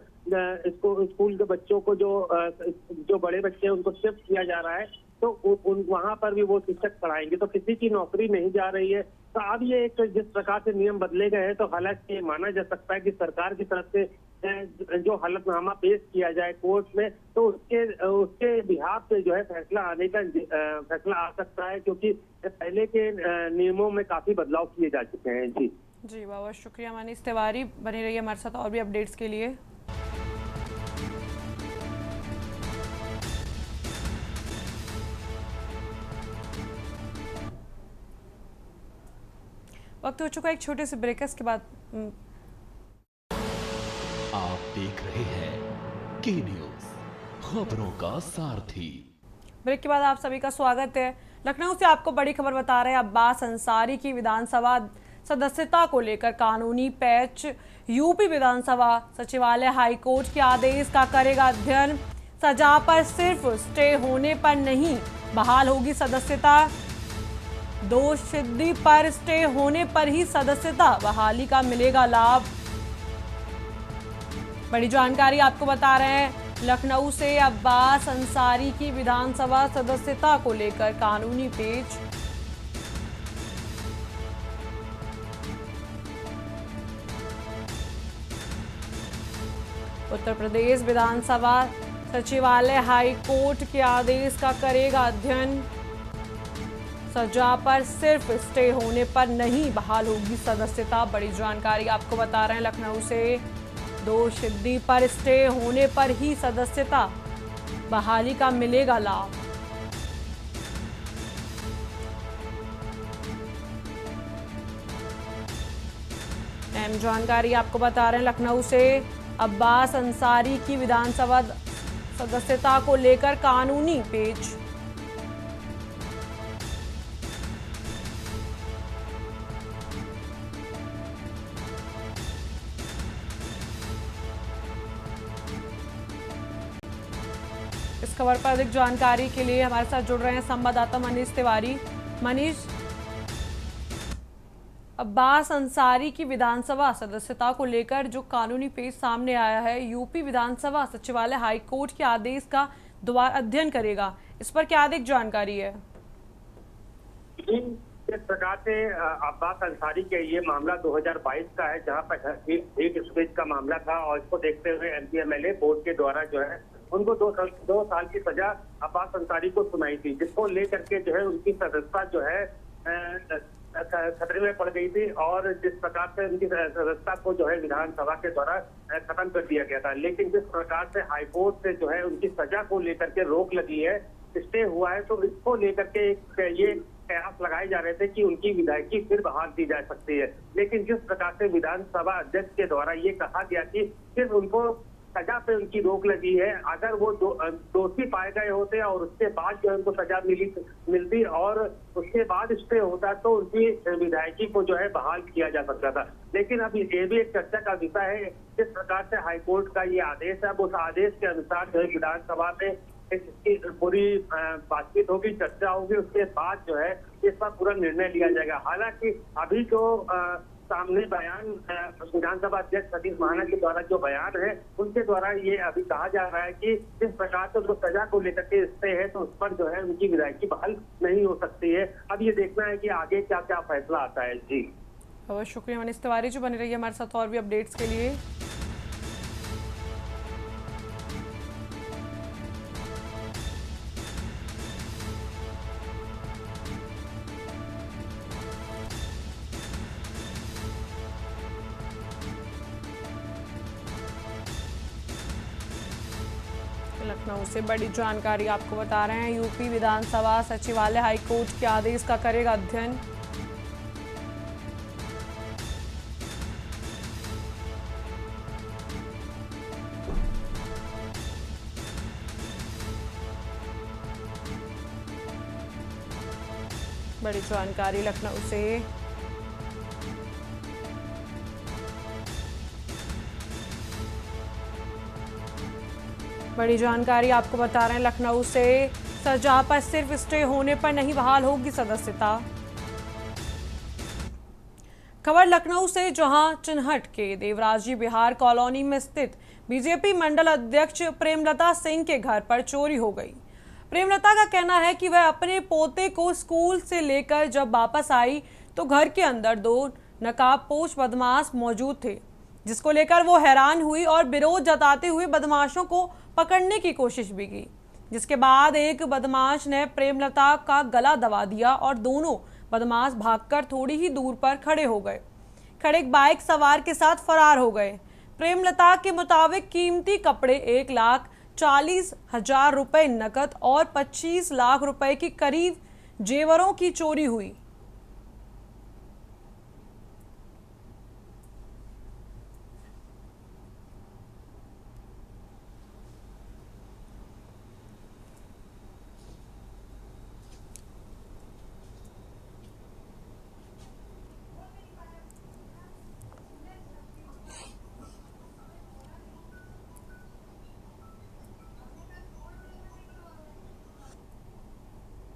स्कूल के बच्चों को जो बड़े बच्चे हैं उनको शिफ्ट किया जा रहा है तो वहाँ पर भी वो शिक्षक पढ़ाएंगे। तो किसी की नौकरी नहीं जा रही है। तो अब ये एक जिस प्रकार से नियम बदले गए हैं तो हालांकि ये माना जा सकता है कि सरकार की तरफ से जो हलफनामा पेश किया जाए कोर्ट में तो उसके बिहाफ पे जो है फैसला आ सकता है क्योंकि पहले के नियमों में काफी बदलाव किए जा चुके हैं। जी
बहुत बहुत शुक्रिया मनीष तिवारी, बने रहिए हमारे साथ और भी अपडेट्स के लिए। वक्त हो चुका एक छोटे से ब्रेक, के बाद
आप देख रहे हैं के न्यूज, खबरों का सारथी।
ब्रेक के बाद आप सभी का स्वागत है। लखनऊ से आपको बड़ी खबर बता रहे हैं। अब्बास अंसारी की विधानसभा सदस्यता को लेकर कानूनी पैच। यूपी विधानसभा सचिवालय हाईकोर्ट के आदेश का करेगा अध्ययन। सजा पर सिर्फ स्टे होने पर नहीं बहाल होगी सदस्यता। दोषसिद्धि पर स्टे होने पर ही सदस्यता बहाली का मिलेगा लाभ। बड़ी जानकारी आपको बता रहे हैं। लखनऊ से अब्बास अंसारी की विधानसभा सदस्यता को लेकर कानूनी पेच। उत्तर प्रदेश विधानसभा सचिवालय हाई कोर्ट के आदेश का करेगा अध्ययन। सजा पर सिर्फ स्टे होने पर नहीं बहाल होगी सदस्यता। बड़ी जानकारी आपको बता रहे हैं लखनऊ से। दोषसिद्धि पर स्टे होने पर ही सदस्यता बहाली का मिलेगा लाभ। अहम जानकारी आपको बता रहे हैं लखनऊ से। अब्बास अंसारी की विधानसभा सदस्यता को लेकर कानूनी पेच। इस खबर पर अधिक जानकारी के लिए हमारे साथ जुड़ रहे हैं संवाददाता मनीष तिवारी। मनीष, अब्बास अंसारी की विधानसभा सदस्यता को लेकर जो कानूनी पेश सामने आया है, यूपी विधानसभा सचिवालय हाईकोर्ट के आदेश का दोबारा अध्ययन करेगा, इस पर क्या अधिक जानकारी है?
इस प्रकार से अब्बास अंसारी के ये मामला 2022 का है जहां पर एक स्पेस का मामला था और इसको देखते हुए एमपी एमएलए बोर्ड के द्वारा जो है उनको 2 साल की सजा अब्बास अंसारी को सुनाई थी, जिसको लेकर के जो है उनकी सदस्यता जो है खतरे में पड़ गई थी और जिस प्रकार से उनकी सदस्यता को जो है विधानसभा के द्वारा खत्म कर दिया गया था। लेकिन जिस प्रकार से हाईकोर्ट से जो है उनकी सजा को लेकर के रोक लगी है, स्टे हुआ है, तो इसको लेकर के ये कयास लगाए जा रहे थे कि उनकी विधायकी फिर बहाल की जा सकती है। लेकिन जिस प्रकार से विधानसभा अध्यक्ष के द्वारा ये कहा गया कि सिर्फ उनको सजा पे उनकी रोक लगी है, अगर वो दोषी पाए गए होते और उसके बाद जो है उनको सजा मिलती और उसके बाद स्टे होता तो उनकी विधायकी को जो है बहाल किया जा सकता था। लेकिन अब ये भी एक चर्चा का विषय है, जिस प्रकार से हाईकोर्ट का ये आदेश है, अब उस आदेश के अनुसार जो है विधानसभा में इसकी पूरी बातचीत होगी, चर्चा होगी, उसके बाद जो है इस पर पूरा निर्णय लिया जाएगा। हालांकि अभी जो सामने बयान विधानसभा अध्यक्ष सतीश महाना के द्वारा जो बयान है, उनके द्वारा ये अभी कहा जा रहा है कि जिस प्रकार से जो सजा को लेकर के स्टे है तो उस पर जो है उनकी विधायकी बहाल नहीं हो सकती है। अब ये देखना है कि आगे क्या क्या फैसला आता है। जी
बहुत शुक्रिया मनीष तिवारी जी, बने रहिए हमारे साथ और भी अपडेट्स के लिए। लखनऊ से बड़ी जानकारी आपको बता रहे हैं। यूपी विधानसभा सचिवालय हाईकोर्ट के आदेश का करेगा अध्ययन। बड़ी जानकारी लखनऊ से। बड़ी जानकारी आपको बता रहे हैं लखनऊ से। सजा पर सिर्फ स्टे होने पर नहीं बहाल होगी सदस्यता। खबर लखनऊ से, जहां चिन्हट के देवराजी बिहार कॉलोनी में स्थित बीजेपी मंडल अध्यक्ष प्रेमलता सिंह के घर पर चोरी हो गई। प्रेमलता का कहना है कि वह अपने पोते को स्कूल से लेकर जब वापस आई तो घर के अंदर 2 नकाबपोश बदमाश मौजूद थे, जिसको लेकर वो हैरान हुई और विरोध जताते हुए बदमाशों को पकड़ने की कोशिश भी की, जिसके बाद एक बदमाश ने प्रेमलता का गला दबा दिया और दोनों बदमाश भागकर थोड़ी ही दूर पर खड़े हो गए। खड़े एक बाइक सवार के साथ फरार हो गए। प्रेमलता के मुताबिक कीमती कपड़े 1,40,000 रुपए नकद और 25 लाख रुपए की करीब जेवरों की चोरी हुई।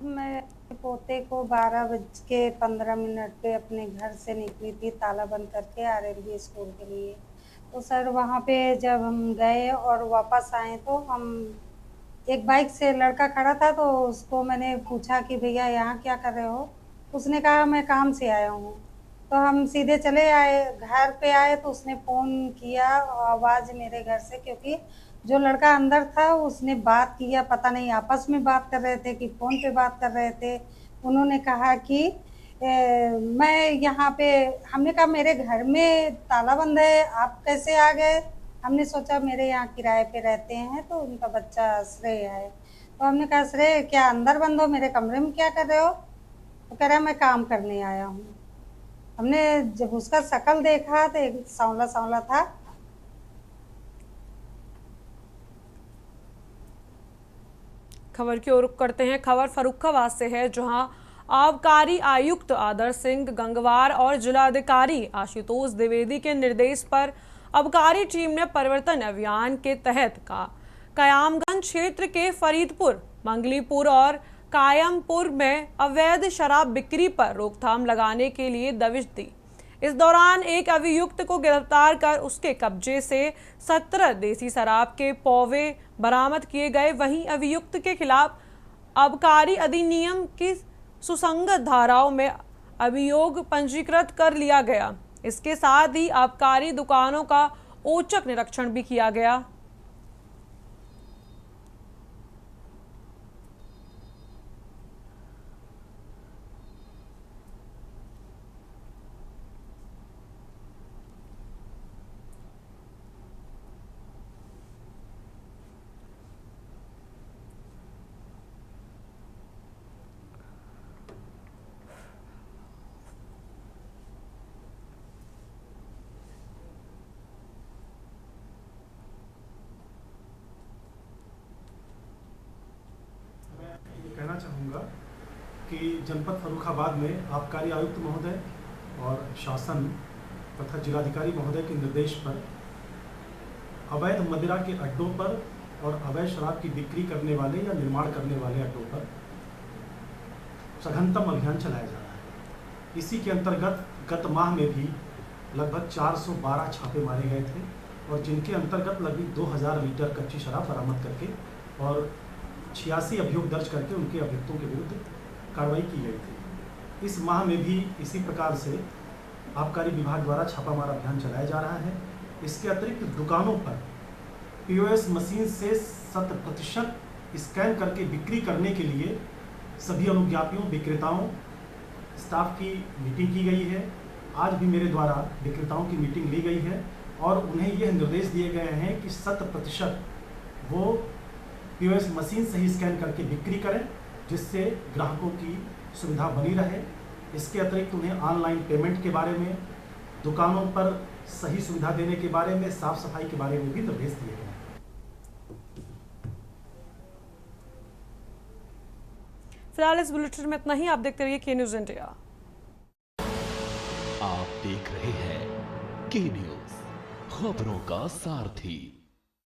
मैं पोते को 12:15 पे अपने घर से निकली थी, ताला बंद करके RLB स्कूल के लिए। तो सर वहाँ पे जब हम गए और वापस आए तो हम एक बाइक से लड़का खड़ा था, तो उसको मैंने पूछा कि भैया यहाँ क्या कर रहे हो। उसने कहा मैं काम से आया हूँ। तो हम सीधे चले आए, घर पे आए तो उसने फ़ोन किया आवाज़ मेरे घर से, क्योंकि जो लड़का अंदर था उसने बात किया, पता नहीं आपस में बात कर रहे थे कि फ़ोन पे बात कर रहे थे। उन्होंने कहा कि मैं यहाँ पे, हमने कहा मेरे घर में ताला बंद है, आप कैसे आ गए। हमने सोचा मेरे यहाँ किराए पे रहते हैं तो उनका बच्चा श्रेय है। तो हमने कहा श्रेय क्या अंदर बंद हो, मेरे कमरे में क्या कर रहे हो। तो कह रहा मैं काम करने आया हूँ। हमने जब उसका शक्ल देखा तो एक सांवला सांवला था।
खबर की ओर रुख करते हैं। खबर फर्रुखाबाद से है, जहां आबकारी आयुक्त आदर्श सिंह गंगवार और जिलाधिकारी आशुतोष द्विवेदी के निर्देश पर आबकारी टीम ने परिवर्तन अभियान के तहत कयामगंज क्षेत्र के फरीदपुर, मंगलीपुर और कायमपुर में अवैध शराब बिक्री पर रोकथाम लगाने के लिए दबिश दी। इस दौरान एक अभियुक्त को गिरफ्तार कर उसके कब्जे से 17 देसी शराब के पौवे बरामद किए गए। वहीं अभियुक्त के खिलाफ आबकारी अधिनियम की सुसंगत धाराओं में अभियोग पंजीकृत कर लिया गया। इसके साथ ही आबकारी दुकानों का औचक निरीक्षण भी किया गया।
चाहूँगा कि जनपद फर्रुखाबाद में आबकारी आयुक्त महोदय और शासन तथा जिलाधिकारी महोदय के निर्देश पर अवैध मदिरा के अड्डों पर और अवैध शराब की बिक्री करने वाले या निर्माण करने वाले अड्डों पर सघनतम अभियान चलाया जा रहा है। इसी के अंतर्गत गत माह में भी लगभग 412 छापे मारे गए थे और जिनके अंतर्गत लगभग 2000 लीटर कच्ची शराब बरामद करके और 86 अभियोग दर्ज करके उनके अभियुक्तों के विरुद्ध कार्रवाई की गई थी। इस माह में भी इसी प्रकार से आबकारी विभाग द्वारा छापामार अभियान चलाया जा रहा है। इसके अतिरिक्त दुकानों पर POS मशीन से 100% स्कैन करके बिक्री करने के लिए सभी अनुज्ञापियों, विक्रेताओं, स्टाफ की मीटिंग की गई है। आज भी मेरे द्वारा विक्रेताओं की मीटिंग ली गई है और उन्हें यह निर्देश दिए गए हैं कि 100% वो POS मशीन से ही स्कैन करके बिक्री करें, जिससे ग्राहकों की सुविधा बनी रहे। इसके अतिरिक्त उन्हें ऑनलाइन पेमेंट के बारे में, दुकानों पर सही सुविधा देने के बारे में, साफ सफाई के बारे में भी निर्देश दिए गए हैं।
फिलहाल इस बुलेटिन में इतना ही। आप देखते रहिए के न्यूज़ इंडिया।
आप देख रहे हैं के न्यूज़, खबरों का सारथी।